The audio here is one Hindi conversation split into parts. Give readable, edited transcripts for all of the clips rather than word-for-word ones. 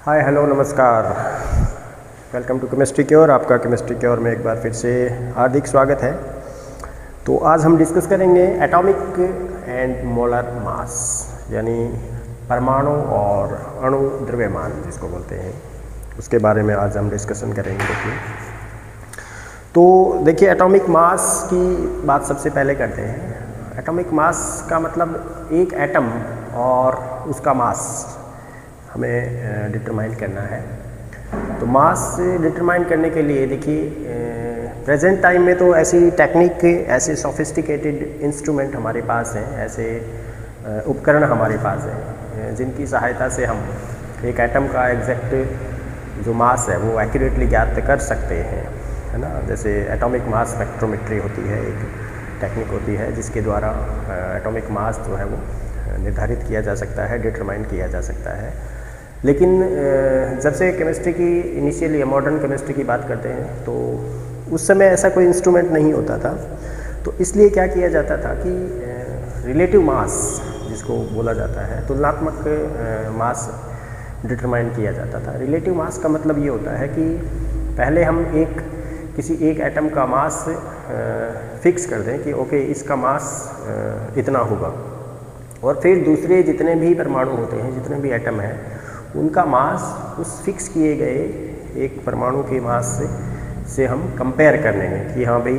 हाय हेलो नमस्कार। Welcome to chemistry cure. आपका केमिस्ट्री क्योर में एक बार फिर से हार्दिक स्वागत है। तो आज हम डिस्कस करेंगे एटॉमिक एंड मोलर मास, यानी परमाणु और अणु द्रव्यमान जिसको बोलते हैं, उसके बारे में आज हम डिस्कशन करेंगे। देखिए एटॉमिक मास की बात सबसे पहले करते हैं। एटॉमिक मास का मतलब एक एटम और उसका मास हमें डिटरमाइन करना है। तो मास डिटरमाइन करने के लिए देखिए प्रेजेंट टाइम में तो ऐसी टेक्निक, ऐसे सोफिस्टिकेटेड इंस्ट्रूमेंट हमारे पास हैं, ऐसे उपकरण हमारे पास हैं जिनकी सहायता से हम एक एटम का एग्जैक्ट जो मास है वो एक्यूरेटली ज्ञात कर सकते हैं, है ना। जैसे एटॉमिक मास स्पेक्ट्रोमेट्री होती है, एक टेक्निक होती है जिसके द्वारा एटॉमिक मास जो है वो निर्धारित किया जा सकता है, डिटरमाइन किया जा सकता है। लेकिन जब से केमिस्ट्री की इनिशियली मॉडर्न केमिस्ट्री की बात करते हैं तो उस समय ऐसा कोई इंस्ट्रूमेंट नहीं होता था। तो इसलिए क्या किया जाता था कि रिलेटिव मास जिसको बोला जाता है, तुलनात्मक मास डिटरमाइन किया जाता था। रिलेटिव मास का मतलब ये होता है कि पहले हम किसी एक एटम का मास फिक्स कर दें कि ओके इसका मास इतना होगा, और फिर दूसरे जितने भी परमाणु होते हैं, जितने भी एटम हैं, उनका मास उस फिक्स किए गए एक परमाणु के मास से हम कंपेयर कर लेंगे कि हाँ भाई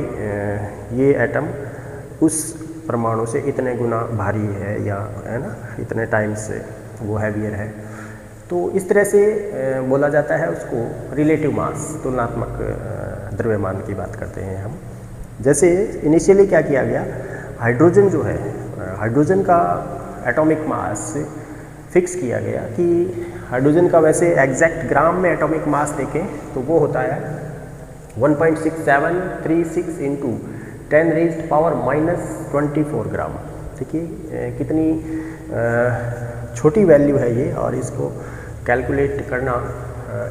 ये एटम उस परमाणु से इतने गुना भारी है, या है ना इतने टाइम्स वो हैवियर है। तो इस तरह से बोला जाता है उसको रिलेटिव मास, तुलनात्मक द्रव्यमान की बात करते हैं हम। जैसे इनिशियली क्या किया गया, हाइड्रोजन जो है, हाइड्रोजन का एटॉमिक मास फिक्स किया गया कि हाइड्रोजन का वैसे एग्जैक्ट ग्राम में एटॉमिक मास देखें तो वो होता है 1.6736 इंटू 10⁻⁻24 ग्राम। देखिए कितनी छोटी वैल्यू है ये, और इसको कैलकुलेट करना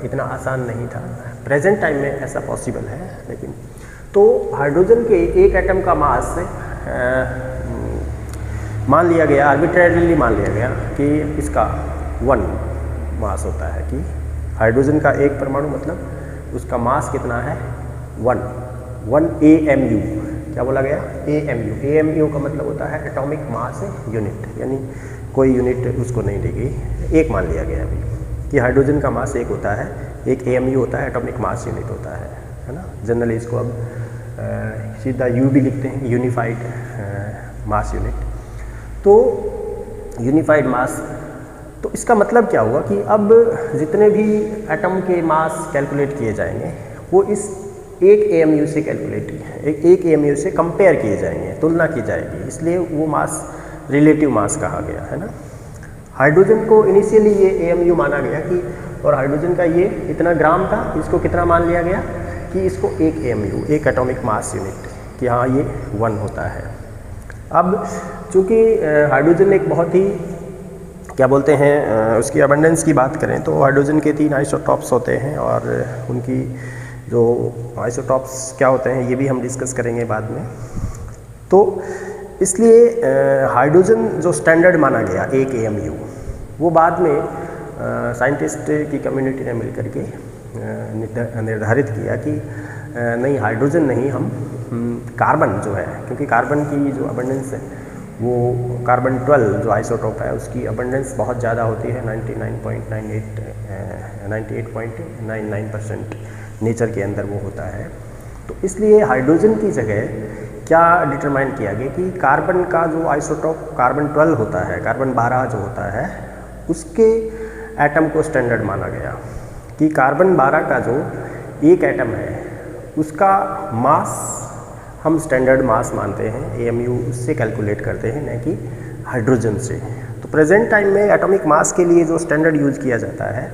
इतना आसान नहीं था। प्रेजेंट टाइम में ऐसा पॉसिबल है। लेकिन तो हाइड्रोजन के एक एटम का मास मान लिया गया, आर्बिट्रेरीली मान लिया गया कि इसका 1 मास होता है, कि हाइड्रोजन का एक परमाणु मतलब उसका मास कितना है 1 AMU। क्या बोला गया? AMU। AMU का मतलब होता है एटॉमिक मास यूनिट, यानी कोई यूनिट उसको नहीं दी गई, एक मान लिया गया अभी कि हाइड्रोजन का मास एक होता है, एक AMU होता है, एटॉमिक मास यूनिट होता है ना। जनरली इसको अब सीधा U भी लिखते हैं, यूनिफाइड मास यूनिट। तो यूनिफाइड मास, तो इसका मतलब क्या हुआ कि अब जितने भी एटम के मास कैलकुलेट किए जाएंगे वो इस एक AMU से एक AMU से कंपेयर किए जाएंगे, तुलना की जाएगी, इसलिए वो मास रिलेटिव मास कहा गया, है ना। हाइड्रोजन को इनिशियली ये AMU माना गया कि, और हाइड्रोजन का ये इतना ग्राम था, इसको कितना मान लिया गया कि इसको एक AMU, एक एटॉमिक मास यूनिट, कि हाँ ये 1 होता है। अब चूँकि हाइड्रोजन एक बहुत ही क्या बोलते हैं उसकी अबंडेंस की बात करें तो हाइड्रोजन के 3 आइसोटॉप्स होते हैं, और उनकी जो आइसोटॉप्स क्या होते हैं ये भी हम डिस्कस करेंगे बाद में। तो इसलिए हाइड्रोजन जो स्टैंडर्ड माना गया एक AMU, वो बाद में साइंटिस्ट की कम्युनिटी ने मिलकर के निर्धारित किया कि नहीं, हाइड्रोजन नहीं, हम कार्बन जो है, क्योंकि कार्बन की जो अबंडेंस है वो कार्बन 12 जो आइसोटोप है उसकी अबंडेंस बहुत ज़्यादा होती है, 98.99% नेचर के अंदर वो होता है। तो इसलिए हाइड्रोजन की जगह क्या डिटरमाइन किया गया कि कार्बन का जो आइसोटोप कार्बन 12 होता है, कार्बन 12 जो होता है, उसके एटम को स्टैंडर्ड माना गया कि कार्बन 12 का जो एक एटम है उसका मास हम स्टैंडर्ड मास मानते हैं, AMU उससे कैलकुलेट करते हैं, न कि हाइड्रोजन से। तो प्रेजेंट टाइम में एटॉमिक मास के लिए जो स्टैंडर्ड यूज किया जाता है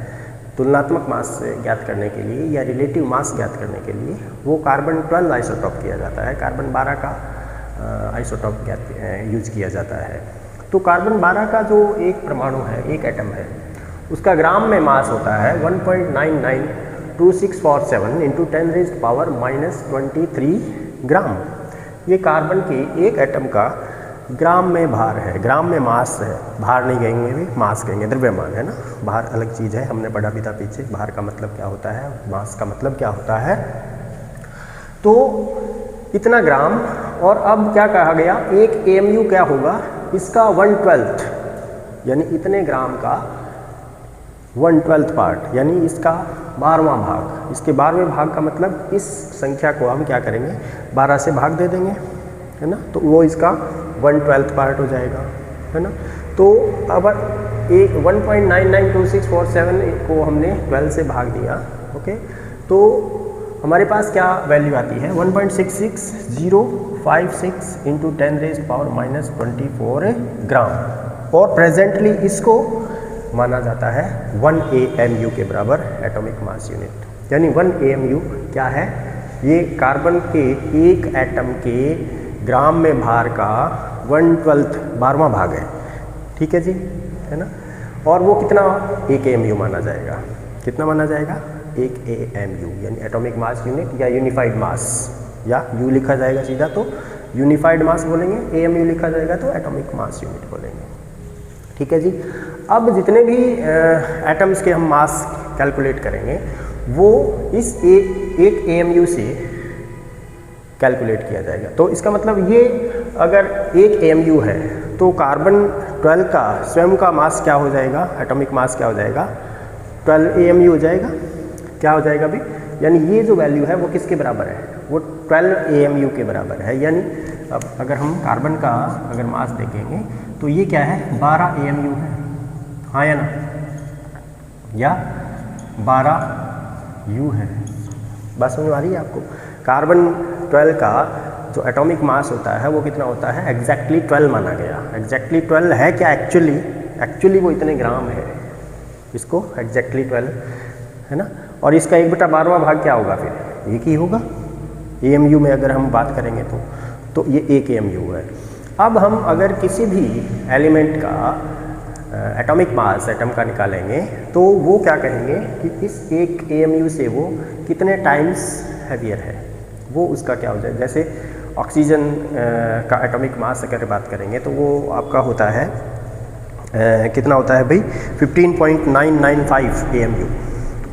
तुलनात्मक मास ज्ञात करने के लिए या रिलेटिव मास ज्ञात करने के लिए, वो कार्बन 12 आइसोटॉप किया जाता है, कार्बन 12 का आइसोटॉप यूज किया जाता है। तो कार्बन 12 का जो एक परमाणु है, एक एटम है, उसका ग्राम में मास होता है 1.992647 इंटू 10⁻⁻23 ग्राम। ये कार्बन के एक एटम का ग्राम में भार है, ग्राम में मास है, भार नहीं कहेंगे भी, मास कहेंगे, द्रव्यमान है ना। भार अलग चीज़ है, हमने पढ़ा भी था पीछे, भार का मतलब क्या होता है, मास का मतलब क्या होता है। तो इतना ग्राम, और अब क्या कहा गया, एक AMU क्या होगा, इसका 1/12 यानी इतने ग्राम का 1/12 पार्ट, यानी इसका 12वां भाग। इसके 12वें भाग का मतलब इस संख्या को हम क्या करेंगे, 12 से भाग दे देंगे, है ना, तो वो इसका 1/12 पार्ट हो जाएगा, है ना। तो अब 1.992647 को हमने 12 से भाग दिया, ओके, तो हमारे पास क्या वैल्यू आती है, 1.66056 इंटू 10⁻⁻24 ग्राम, और प्रेजेंटली इसको माना जाता है 1 AMU के बराबर एटॉमिक मास यूनिट। यानी 1 AMU क्या है, ये कार्बन के एक एटम के ग्राम में भार का 1/12 12वां भाग है, ठीक है जी, है ना। और वो कितना, 1 AMU माना जाएगा, कितना माना जाएगा, 1 AMU यानी एटॉमिक मास यूनिट या यूनिफाइड मास, या U लिखा जाएगा सीधा तो यूनिफाइड मास बोलेंगे, AMU लिखा जाएगा तो एटॉमिक मास यूनिट बोलेंगे, ठीक है जी। अब जितने भी एटम्स के हम मास कैलकुलेट करेंगे वो इस एक AMU से कैलकुलेट किया जाएगा। तो इसका मतलब ये अगर 1 AMU है तो कार्बन 12 का स्वयं का मास क्या हो जाएगा, एटॉमिक मास क्या हो जाएगा, 12 AMU हो जाएगा। क्या हो जाएगा भी, यानी ये जो वैल्यू है वो किसके बराबर है, वो 12 AMU के बराबर है। यानी अब अगर हम कार्बन का अगर मास देखेंगे तो ये क्या है, 12 AMU है, हाँ या ना, या 12 U है। बात समझ आ रही है आपको। कार्बन 12 का जो एटॉमिक मास होता है वो कितना होता है, एग्जैक्टली 12 माना गया। एग्जैक्टली 12 है क्या, एक्चुअली वो इतने ग्राम है, इसको एग्जैक्टली 12, है ना। और इसका 1/12वां भाग क्या होगा, फिर 1 ही होगा। AMU में अगर हम बात करेंगे तो ये 1 AMU है। अब हम अगर किसी भी एलिमेंट का एटॉमिक मास एटम का निकालेंगे तो वो क्या कहेंगे कि इस 1 AMU से वो कितने टाइम्स हैवियर है, वो उसका क्या हो जाए। जैसे ऑक्सीजन का एटॉमिक मास अगर बात करेंगे तो वो आपका होता है कितना होता है भाई, 15.995 AMU।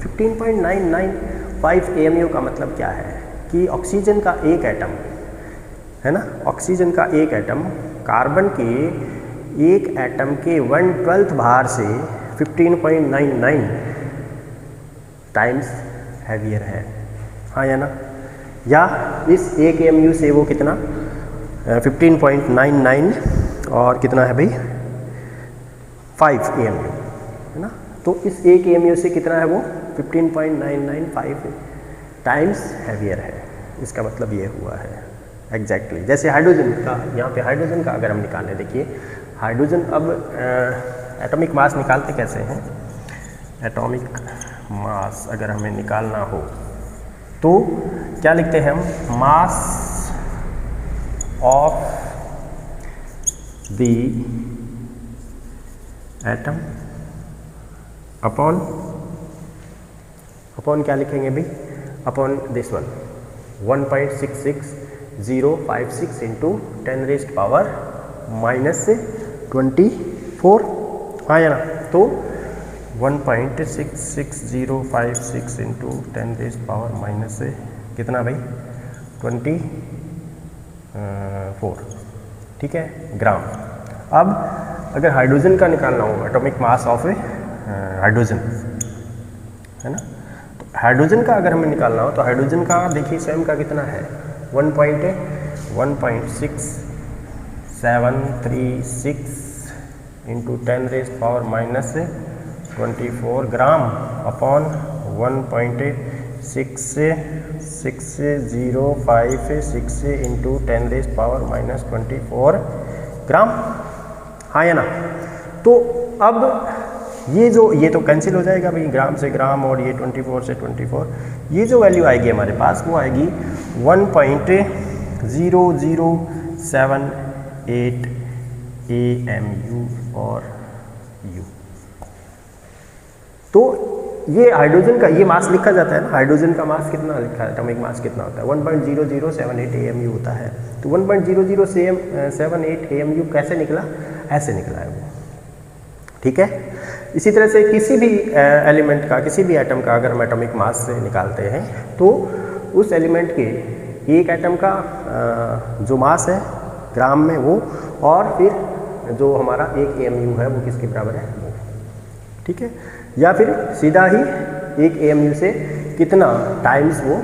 15.995 AMU का मतलब क्या है कि ऑक्सीजन का एक एटम, है ना, ऑक्सीजन का एक एटम कार्बन के एक एटम के 1/12 भार से 15.99 टाइम्स हैवियर है, हाँ या ना। या इस 1 AMU से वो कितना 15.99 और कितना है भाई 5 AMU, है ना। तो इस 1 AMU से कितना है वो 15.995 टाइम्स हैवियर है। इसका मतलब ये हुआ है एग्जैक्टली। जैसे हाइड्रोजन का, यहाँ पे हाइड्रोजन का अगर हम निकालें, देखिए हाइड्रोजन, अब एटॉमिक मास निकालते कैसे हैं, एटॉमिक मास अगर हमें निकालना हो तो क्या लिखते हैं हम, मास ऑफ द एटम अपॉन क्या लिखेंगे भाई, अपॉन दिस वन 1.66056 इंटू 10⁻⁻24, हाँ या ना। तो 1.66056 इंटू 10⁻⁻ कितना भाई 24, ठीक है, ग्राम। अब अगर हाइड्रोजन का निकालना हो, एटॉमिक मास ऑफ हाइड्रोजन, है ना, तो हाइड्रोजन का अगर हमें निकालना हो तो हाइड्रोजन का देखिए स्वयं का कितना है 1.6736 इंटू 10⁻⁻24 ग्राम अपॉन 1.66056 इंटू 10⁻⁻24 ग्राम, हाँ या ना। तो अब ये तो कैंसिल हो जाएगा भाई, ग्राम से ग्राम और ये 24 से 24, ये जो वैल्यू आएगी हमारे पास वो आएगी 1.0078 AMU और U। तो ये हाइड्रोजन का ये मास लिखा जाता है ना, हाइड्रोजन का मास कितना लिखा है, एटॉमिक मास कितना होता है 1.0078 AMU होता है। तो 1.0078 AMU कैसे निकला, ऐसे निकला है वो, ठीक है। इसी तरह से किसी भी एलिमेंट का, किसी भी एटम का अगर हम एटॉमिक मास से निकालते हैं तो उस एलिमेंट के एक एटम का जो मास है ग्राम में वो, और फिर जो हमारा एक AMU है वो किसके बराबर है वो, ठीक है। या फिर सीधा ही एक AMU से कितना टाइम्स वो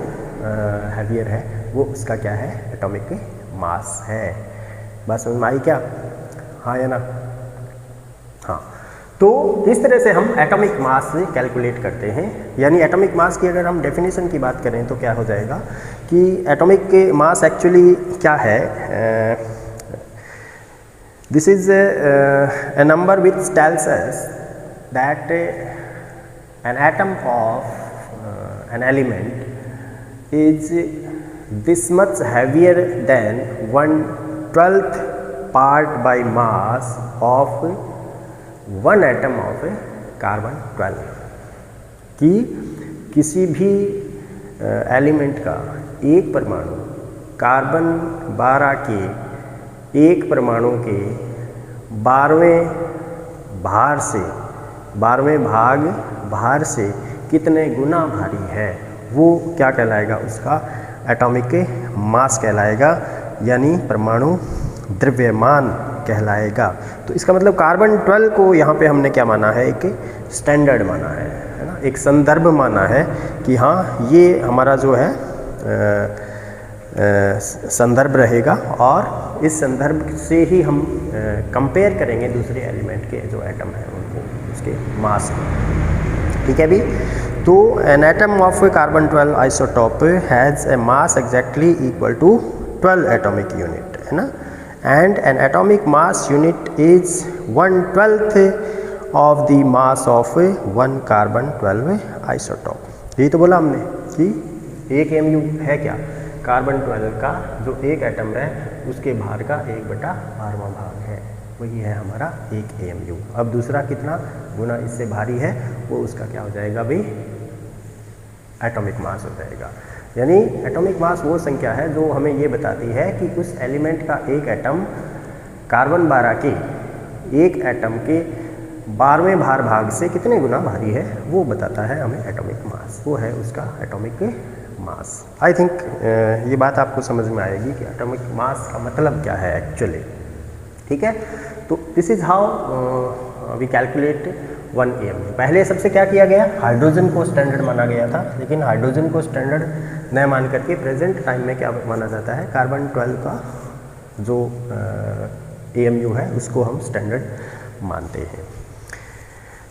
हैवियर है, वो उसका क्या है, एटॉमिक मास है। बस समझ में आई क्या, हाँ या ना, हाँ। तो इस तरह से हम एटॉमिक मास से कैलकुलेट करते हैं। यानी एटॉमिक मास की अगर हम डेफिनेशन की बात करें तो क्या हो जाएगा कि एटॉमिक मास एक्चुअली क्या है, this is a number which tells us that an atom of an element is this much heavier than 1/12th part by mass of one atom of carbon 12, कि किसी भी एलिमेंट का एक परमाणु कार्बन 12 के एक परमाणु के 12वें भार से कितने गुना भारी है, वो क्या कहलाएगा, उसका एटॉमिक मास कहलाएगा, यानी परमाणु द्रव्यमान कहलाएगा। तो इसका मतलब कार्बन 12 को यहाँ पे हमने क्या माना है, एक स्टैंडर्ड माना है ना, एक संदर्भ माना है कि हाँ ये हमारा जो है संदर्भ रहेगा, और इस संदर्भ से ही हम कंपेयर करेंगे दूसरे एलिमेंट के जो एटम है उनको, उसके मास, ठीक है भी। तो an atom of carbon 12 isotope has a mass exactly equal to 12 atomic unit, है ना, and an atomic mass unit is 1/12th of the mass of one carbon 12 isotope. यही तो बोला हमने कि एक AMU है क्या, कार्बन 12 का जो एक एटम है उसके भार का 1/12वां भाग है, वही है हमारा एक AMU। अब दूसरा कितना गुना इससे भारी है वो उसका क्या हो जाएगा भाई, एटॉमिक मास हो जाएगा। यानी एटॉमिक मास वो संख्या है जो हमें ये बताती है कि उस एलिमेंट का एक एटम कार्बन 12 के एक एटम के 12वें भाग से कितने गुना भारी है, वो बताता है हमें एटॉमिक मास, वो है उसका एटॉमिक मास। आई थिंक ये बात आपको समझ में आएगी कि एटॉमिक मास का मतलब क्या है एक्चुअली, ठीक है। तो this is how we calculate 1 AMU। पहले सबसे क्या किया गया, हाइड्रोजन को स्टैंडर्ड माना गया था, लेकिन हाइड्रोजन को स्टैंडर्ड न मान करके प्रेजेंट टाइम में क्या माना जाता है, कार्बन 12 का जो AMU है उसको हम स्टैंडर्ड मानते हैं,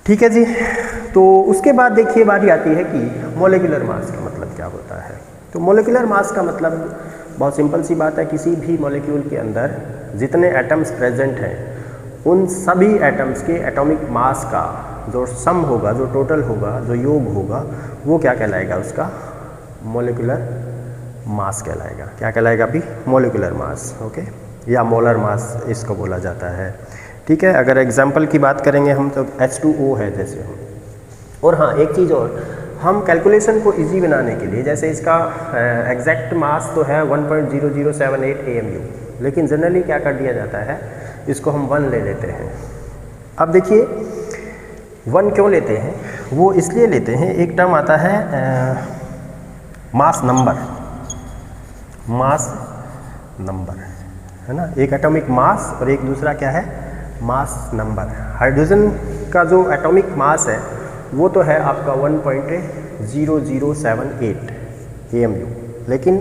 ठीक है जी। तो उसके बाद देखिए बारी आती है कि मोलिकुलर मास का मतलब क्या होता है। तो मोलिकुलर मास का मतलब बहुत सिंपल सी बात है, किसी भी मॉलिक्यूल के अंदर जितने एटम्स प्रेजेंट हैं उन सभी एटम्स के एटॉमिक मास का जो सम होगा, जो टोटल होगा, जो योग होगा, वो क्या कहलाएगा, उसका मोलिकुलर मास कहलाएगा। क्या कहलाएगा अभी, मोलिकुलर मास, ओके, या मोलर मास इसको बोला जाता है, ठीक है। अगर एग्जाम्पल की बात करेंगे हम तो H2O है जैसे हम, और हाँ एक चीज़ और, हम कैलकुलेशन को इजी बनाने के लिए, जैसे इसका एग्जैक्ट मास तो है 1.0078 AMU, लेकिन जनरली क्या कर दिया जाता है, इसको हम 1 ले लेते हैं। अब देखिए 1 क्यों लेते हैं, वो इसलिए लेते हैं, एक टर्म आता है मास नंबर, मास नंबर है ना, एक एटॉमिक मास और एक दूसरा क्या है, मास नंबर। हाइड्रोजन का जो एटॉमिक मास है वो तो है आपका 1.0078 AMU, लेकिन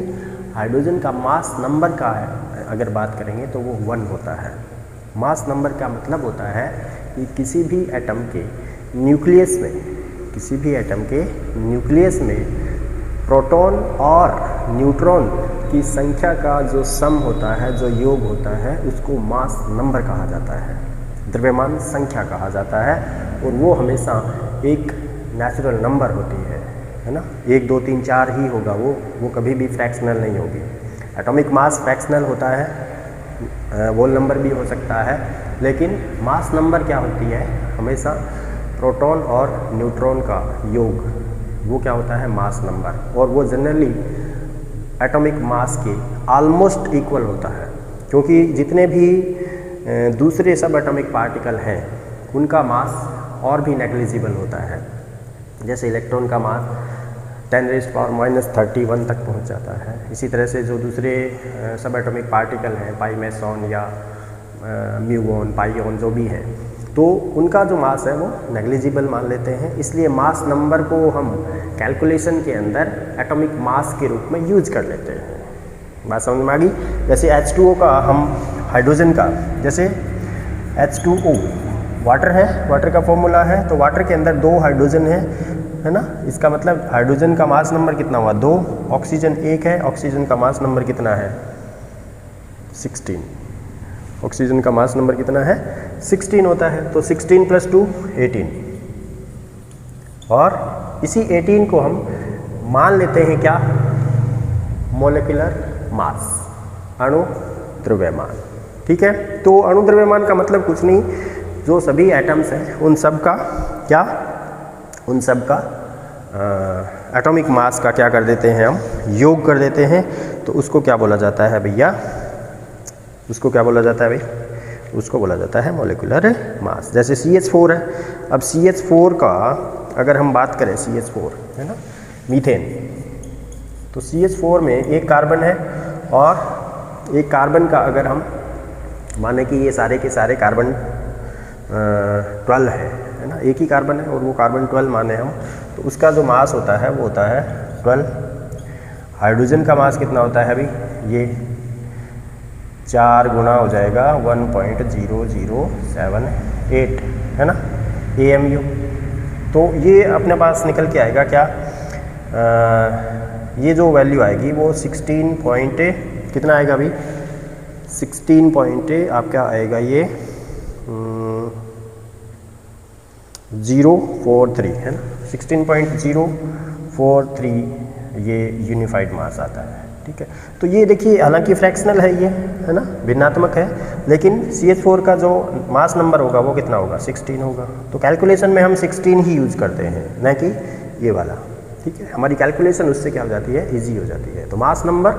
हाइड्रोजन का मास नंबर का है अगर बात करेंगे तो वो 1 होता है। मास नंबर का मतलब होता है कि किसी भी एटम के न्यूक्लियस में, किसी भी एटम के न्यूक्लियस में प्रोटॉन और न्यूट्रॉन की संख्या का जो सम होता है, जो योग होता है, उसको मास नंबर कहा जाता है, द्रव्यमान संख्या कहा जाता है, और वो हमेशा एक नेचुरल नंबर होती है ना, 1 2 3 4 ही होगा, वो कभी भी फ्रैक्शनल नहीं होगी। एटॉमिक मास फ्रैक्शनल होता है, होल नंबर भी हो सकता है, लेकिन मास नंबर क्या होती है, हमेशा प्रोटॉन और न्यूट्रॉन का योग, वो क्या होता है, मास नंबर, और वो जनरली एटॉमिक मास के ऑलमोस्ट इक्वल होता है, क्योंकि जितने भी दूसरे सब एटॉमिक पार्टिकल हैं उनका मास और भी नेग्लिजिबल होता है। जैसे इलेक्ट्रॉन का मास 10⁻³ तक पहुंच जाता है। इसी तरह से जो दूसरे सब एटॉमिक पार्टिकल हैं, पाई मेसॉन या म्यूऑन, पाइऑन जो भी है, तो उनका जो मास है वो नेग्लिजिबल मान लेते हैं। इसलिए मास नंबर को हम कैलकुलेशन के अंदर एटॉमिक मास के रूप में यूज कर लेते हैं। बात समझ में आ गई। जैसे H2O का हम हाइड्रोजन का, जैसे H2O वाटर है, वाटर का फॉर्मूला है, तो वाटर के अंदर 2 हाइड्रोजन है ना। इसका मतलब हाइड्रोजन का मास नंबर कितना हुआ, 2, ऑक्सीजन 1 है, ऑक्सीजन का मास नंबर कितना है, 16। ऑक्सीजन का मास नंबर कितना है, 16 होता है। तो 16 + 2 18, और इसी 18 को हम मान लेते हैं क्या, मॉलिक्यूलर मास, अणु द्रव्यमान। ठीक है, तो अणु द्रव्यमान का मतलब कुछ नहीं, जो सभी एटम्स हैं उन सब का क्या, उन सब का एटॉमिक मास का क्या कर देते हैं हम, योग कर देते हैं। तो उसको क्या बोला जाता है भैया, उसको क्या बोला जाता है भाई, उसको बोला जाता है मॉलिक्यूलर मास। जैसे CH4 है, अब CH4 का अगर हम बात करें, CH4 है ना, मीथेन, तो CH4 में एक कार्बन है, और एक कार्बन का अगर हम माने कि ये सारे के सारे कार्बन 12 है ना, एक ही कार्बन है और वो कार्बन 12 माने हम, तो उसका जो मास होता है वो होता है 12। हाइड्रोजन का मास कितना होता है अभी, ये 4 गुना हो जाएगा 1.0078 है ना, AMU। तो ये अपने पास निकल के आएगा क्या, ये जो वैल्यू आएगी वो 16 कितना आएगा अभी, 16 आपका आएगा ये 043 है ना, 16.043 ये यूनिफाइड मास आता है। ठीक है, तो ये देखिए हालांकि फ्रैक्शनल है ये, है ना, भिन्नात्मक है, लेकिन CH4 का जो मास नंबर होगा वो कितना होगा, 16 होगा। तो कैलकुलेशन में हम 16 ही यूज करते हैं, न कि ये वाला। ठीक है, हमारी कैलकुलेशन उससे क्या हो जाती है, इजी हो जाती है। तो मास नंबर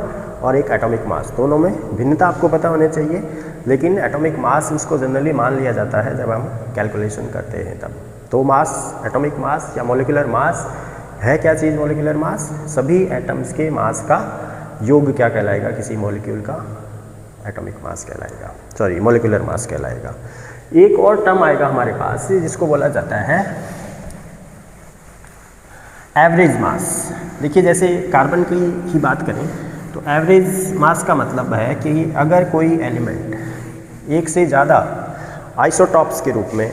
और एक एटॉमिक मास, दोनों में भिन्नता आपको पता होनी चाहिए, लेकिन एटॉमिक मास इसको जनरली मान लिया जाता है जब हम कैलकुलेशन करते हैं तब। तो मास, एटॉमिक मास या मॉलिक्यूलर मास है क्या चीज़, मॉलिक्यूलर मास सभी एटम्स के मास का योग क्या कहलाएगा, किसी मॉलिक्यूल का एटॉमिक मास कहलाएगा, सॉरी मॉलिक्यूलर मास कहलाएगा। एक और टर्म आएगा हमारे पास जिसको बोला जाता है एवरेज मास। देखिए जैसे कार्बन की ही बात करें तो एवरेज मास का मतलब है कि अगर कोई एलिमेंट एक से ज़्यादा आइसोटॉप्स के रूप में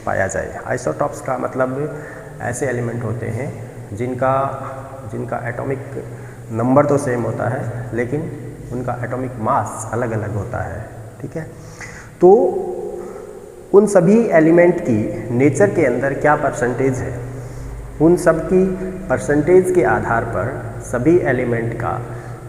पाया जाए। आइसोटॉप्स का मतलब ऐसे एलिमेंट होते हैं जिनका एटॉमिक नंबर तो सेम होता है लेकिन उनका एटॉमिक मास अलग अलग होता है। ठीक है, तो उन सभी एलिमेंट की नेचर के अंदर क्या परसेंटेज है, उन सब की परसेंटेज के आधार पर सभी एलिमेंट का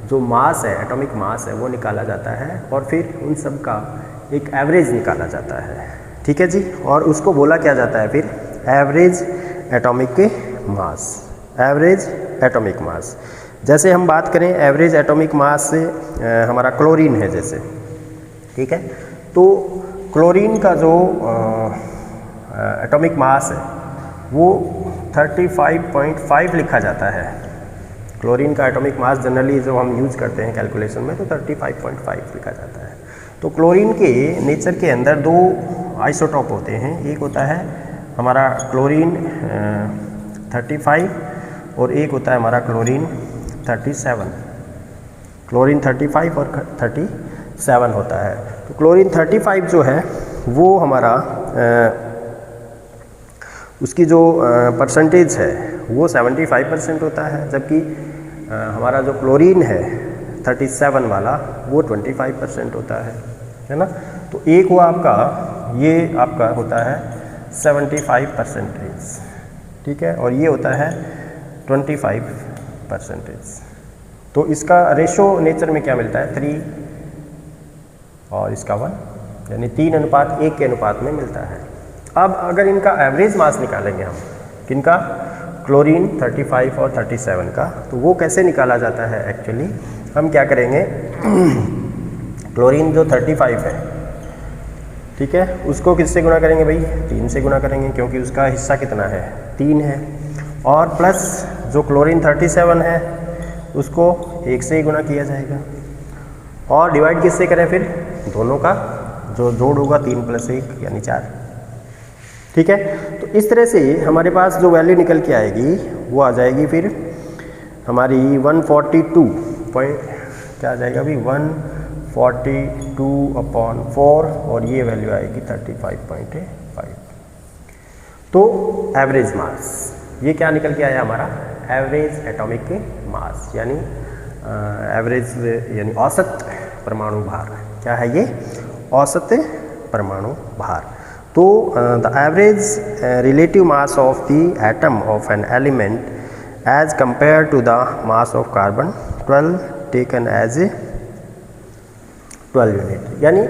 जो मास है, एटॉमिक मास है, वो निकाला जाता है और फिर उन सब का एक एवरेज निकाला जाता है। ठीक है जी, और उसको बोला क्या जाता है फिर average atomic mass. Average atomic mass, जैसे हम बात करें एवरेज एटॉमिक मास से हमारा क्लोरीन है जैसे, ठीक है, तो क्लोरीन का जो एटॉमिक मास है वो 35.5 लिखा जाता है। क्लोरीन का एटॉमिक मास जनरली जो हम यूज करते हैं कैलकुलेशन में तो 35.5 लिखा जाता है। तो क्लोरीन के नेचर के अंदर दो आइसोटॉप होते हैं, एक होता है हमारा क्लोरीन 35 और एक होता है हमारा क्लोरीन 37। क्लोरीन 35 और 37 होता है। तो क्लोरीन 35 जो है वो हमारा उसकी जो परसेंटेज है वो 75% होता है, जबकि हमारा जो क्लोरीन है 37 वाला वो 25% होता है ना। तो एक वो आपका ये आपका होता है 75%, ठीक है, और ये होता है 25%। तो इसका रेशो नेचर में क्या मिलता है 3 और इसका 1, यानी 3:1 के अनुपात में मिलता है। अब अगर इनका एवरेज मास निकालेंगे हम, किनका, क्लोरीन 35 और 37 का, तो वो कैसे निकाला जाता है एक्चुअली, हम क्या करेंगे क्लोरीन जो 35 है, ठीक है, उसको किससे गुणा करेंगे भाई, 3 से गुणा करेंगे, क्योंकि उसका हिस्सा कितना है, 3 है, और प्लस जो क्लोरीन 37 है उसको 1 से ही गुणा किया जाएगा, और डिवाइड किससे करें फिर, दोनों का जो जोड़ होगा 3 + 1 यानी 4, ठीक है। तो इस तरह से हमारे पास जो वैल्यू निकल के आएगी वो आ जाएगी फिर हमारी 142 पॉइंट, क्या आ जाएगा अभी 142/4, और ये वैल्यू आएगी 35.5। तो एवरेज मास, ये क्या निकल के आया हमारा, एवरेज एटॉमिक मास, यानी एवरेज यानी औसत परमाणु भार, क्या है ये, औसत परमाणु भार। तो the average relative mass of the atom of an element as compare to the mass of carbon 12 taken as 12 unit, यानी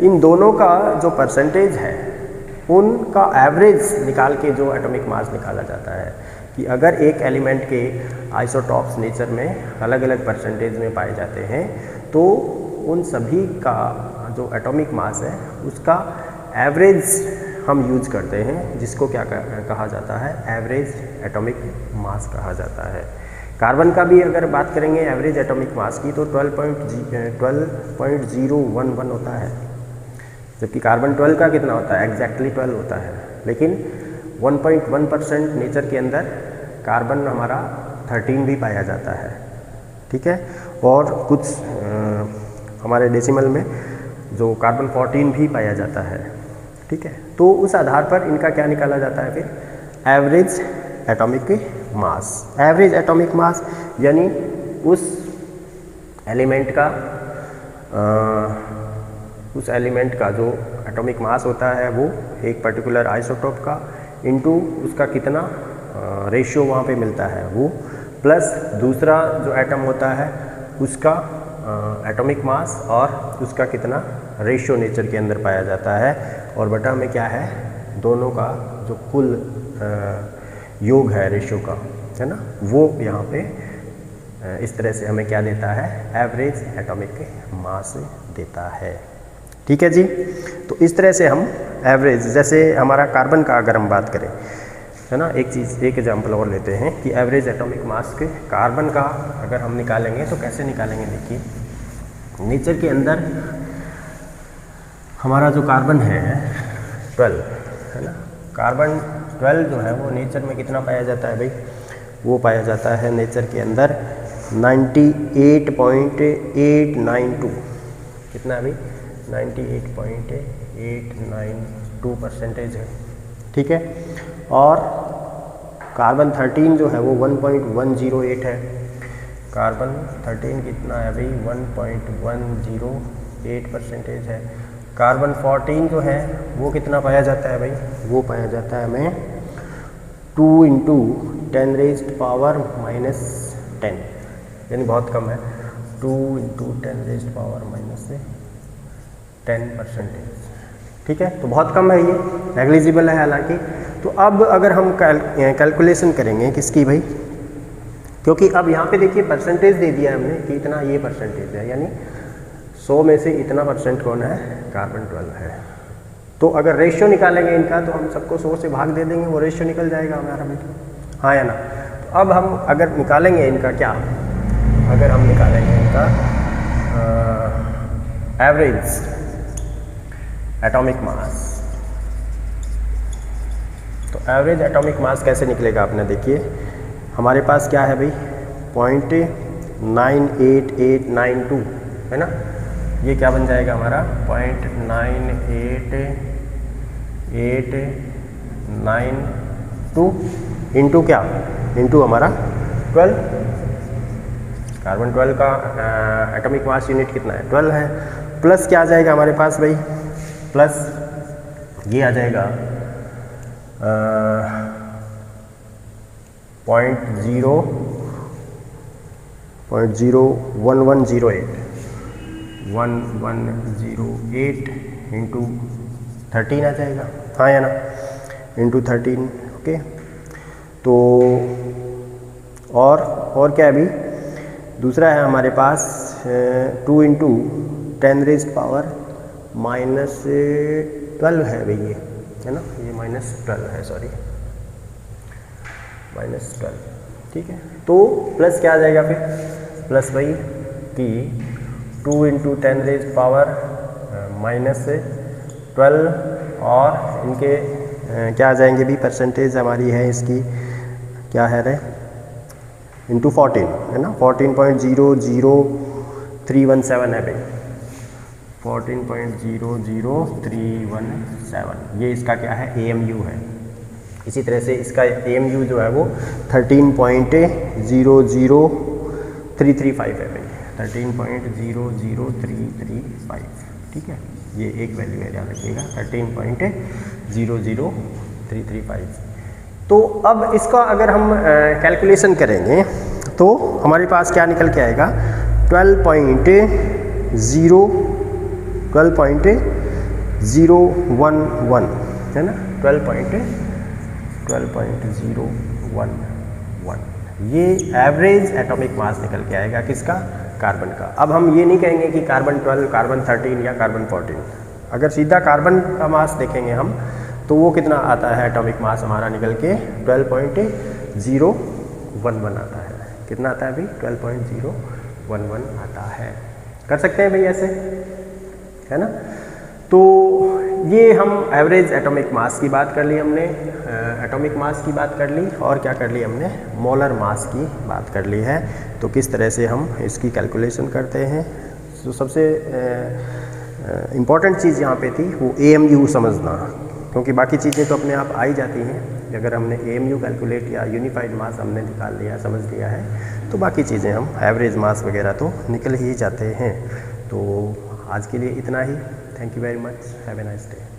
इन दोनों का जो परसेंटेज है उनका एवरेज निकाल के जो एटॉमिक मास निकाला जाता है, कि अगर एक एलिमेंट के आइसोटॉप्स नेचर में अलग अलग परसेंटेज में पाए जाते हैं तो उन सभी का जो एटॉमिक मास है उसका एवरेज हम यूज करते हैं, जिसको क्या कहा जाता है, एवरेज एटॉमिक मास कहा जाता है। कार्बन का भी अगर बात करेंगे एवरेज एटॉमिक मास की तो 12.011 होता है, जबकि कार्बन 12 का कितना होता है, एग्जैक्टली 12 होता है, लेकिन 1.1% नेचर के अंदर कार्बन हमारा 13 भी पाया जाता है, ठीक है, और कुछ हमारे डेसिमल में जो कार्बन 14 भी पाया जाता है, ठीक है। तो उस आधार पर इनका क्या निकाला जाता है फिर, average atomic mass. Average atomic mass यानी उस एलिमेंट का जो एटॉमिक मास होता है वो एक पर्टिकुलर आइसोटोप का इनटू उसका कितना रेशियो वहाँ पे मिलता है वो, प्लस दूसरा जो एटम होता है उसका एटॉमिक मास और उसका कितना रेशियो नेचर के अंदर पाया जाता है, और बटा में क्या है, दोनों का जो कुल योग है रेशियो का, है ना, वो यहाँ पे इस तरह से हमें क्या देता है, एवरेज एटॉमिक मास देता है, ठीक है जी। तो इस तरह से हम एवरेज, जैसे हमारा कार्बन का अगर हम बात करें, है ना, एक एग्जांपल और लेते हैं कि एवरेज एटॉमिक मास के कार्बन का अगर हम निकालेंगे तो कैसे निकालेंगे, देखिए नेचर के अंदर हमारा जो कार्बन है 12, है ना, कार्बन 12 जो है वो नेचर में कितना पाया जाता है भाई, वो पाया जाता है नेचर के अंदर 98.892, कितना है भाई, 98.892% है, ठीक है। और कार्बन 13 जो है वो 1.108 है, कार्बन 13 कितना है भाई, 1.108% है। कार्बन 14 जो है वो कितना पाया जाता है भाई, वो पाया जाता है हमें 2 × 10⁻⁻10, यानी बहुत कम है, 2 × 10⁻⁻10%, ठीक है, तो बहुत कम है, ये नेग्लिजिबल है हालांकि। तो अब अगर हम कैलकुलेशन करेंगे किसकी भाई, क्योंकि अब यहाँ पे देखिए परसेंटेज दे दिया हमने कि इतना ये परसेंटेज है, यानी 100 में से इतना परसेंट कौन है, कार्बन 12 है। तो अगर रेशियो निकालेंगे इनका तो हम सबको 100 से भाग दे देंगे, वो रेशियो निकल जाएगा हमारा बेटा, हाँ या ना। तो अब हम अगर निकालेंगे इनका क्या, अगर हम निकालेंगे इनका एवरेज एटॉमिक मास, तो एवरेज एटॉमिक मास कैसे निकलेगा आपने देखिए, हमारे पास क्या है भाई 0.98892, है ना, ये क्या बन जाएगा हमारा 0.98892 इंटू क्या, इंटू हमारा 12, कार्बन 12 का एटॉमिक मास यूनिट कितना है, 12 है, प्लस क्या आ जाएगा हमारे पास भाई, प्लस ये आ जाएगा 0.01108 इंटू 13 आ जाएगा, हाँ या ना। इंटू 13। ओके, तो और क्या है अभी, दूसरा है हमारे पास 2 इंटू 10⁻⁻12 है भाई, ये है ना, ये -12 है, सॉरी -12, ठीक है। तो प्लस क्या आ जाएगा फिर, प्लस भाई कि 2 इंटू 10⁻12 और इनके क्या आ जाएंगे भी, परसेंटेज हमारी है इसकी क्या है रे, इंटू 14 है ना, 14.00317 है भाई, 14.00317, ये इसका क्या है, AMU है। इसी तरह से इसका AMU जो है वो 13.00335 है भाई, 13.00335, ठीक है, ये एक वैल्यू है, याद रखिएगा 13.00335। तो अब इसका अगर हम कैलकुलेशन करेंगे तो हमारे पास क्या निकल के आएगा, 12.011 है ना, 12.011, ये एवरेज एटॉमिक मास निकल के आएगा किसका, कार्बन का। अब हम ये नहीं कहेंगे कि कार्बन 12, कार्बन 13 या कार्बन 14, अगर सीधा कार्बन का मास देखेंगे हम तो वो कितना आता है, एटॉमिक मास हमारा निकल के 12.011 आता है। कितना आता है भाई, 12.011 आता है। कर सकते हैं भाई ऐसे, है ना। तो ये हम एवरेज एटॉमिक मास की बात कर ली हमने, एटॉमिक मास की बात कर ली, और क्या कर ली हमने, मोलर मास की बात कर ली है। तो किस तरह से हम इसकी कैलकुलेशन करते हैं, तो सबसे इम्पॉर्टेंट चीज़ यहाँ पे थी वो AMU समझना, क्योंकि बाकी चीज़ें तो अपने आप आ ही जाती हैं। अगर हमने AMU कैलकुलेट या यूनिफाइड मास हमने निकाल लिया, समझ लिया है, तो बाकी चीज़ें हम एवरेज मास वगैरह तो निकल ही जाते हैं। तो आज के लिए इतना ही। Thank you very much, have a nice day.